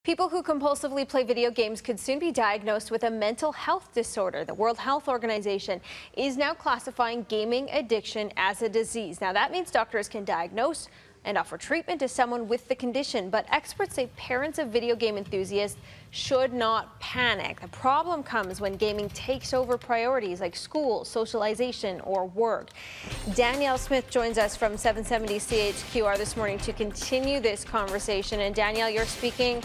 People who compulsively play video games could soon be diagnosed with a mental health disorder. The World Health Organization is now classifying gaming addiction as a disease. Now, that means doctors can diagnose and offer treatment to someone with the condition. But experts say parents of video game enthusiasts should not panic. The problem comes when gaming takes over priorities like school, socialization, or work. Danielle Smith joins us from 770 CHQR this morning to continue this conversation. And Danielle, you're speaking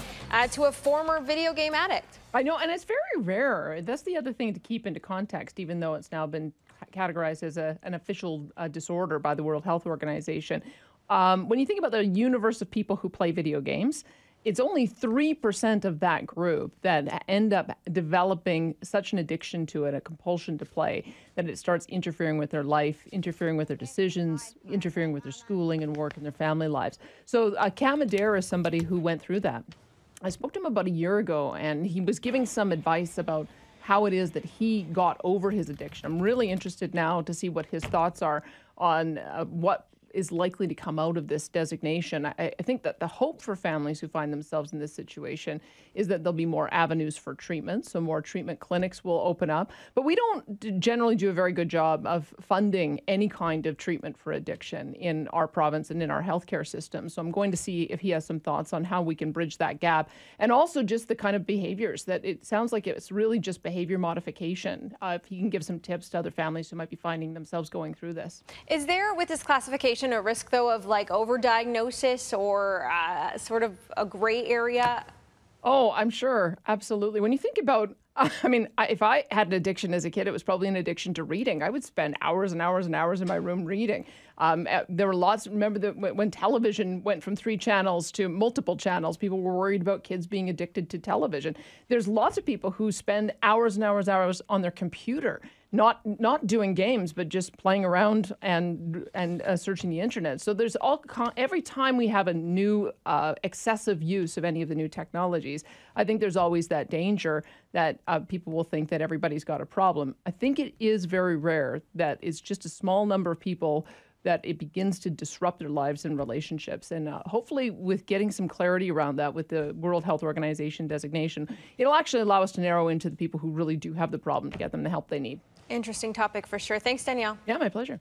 to a former video game addict. I know, and it's very rare. That's the other thing to keep into context, even though it's now been categorized as an official disorder by the World Health Organization. When you think about the universe of people who play video games, it's only 3% of that group that end up developing such an addiction to it, a compulsion to play, that it starts interfering with their life, interfering with their decisions, interfering with their schooling and work and their family lives. So Cam Adair is somebody who went through that. I spoke to him about a year ago, and he was giving some advice about how it is that he got over his addiction. I'm really interested now to see what his thoughts are on what is likely to come out of this designation. I think that the hope for families who find themselves in this situation is that there'll be more avenues for treatment, so more treatment clinics will open up. But we don't generally do a very good job of funding any kind of treatment for addiction in our province and in our healthcare system. So I'm going to see if he has some thoughts on how we can bridge that gap, and also just the kind of behaviors that it sounds like it's really just behavior modification. If he can give some tips to other families who might be finding themselves going through this. Is there, with this classification, a risk, though, of like overdiagnosis or sort of a gray area? Oh, I'm sure. Absolutely. When you think about, I mean, if I had an addiction as a kid, it was probably an addiction to reading. I would spend hours and hours and hours in my room reading. There were lots, remember that when television went from 3 channels to multiple channels, people were worried about kids being addicted to television. There's lots of people who spend hours and hours on their computer, not doing games, but just playing around and searching the internet. So there's every time we have a new excessive use of any of the new technologies, I think there's always that danger that people will think that everybody's got a problem. I think it is very rare that it's just a small number of people that it begins to disrupt their lives and relationships. And hopefully with getting some clarity around that with the World Health Organization designation, it'll actually allow us to narrow into the people who really do have the problem to get them the help they need. Interesting topic for sure. Thanks, Danielle. Yeah, my pleasure.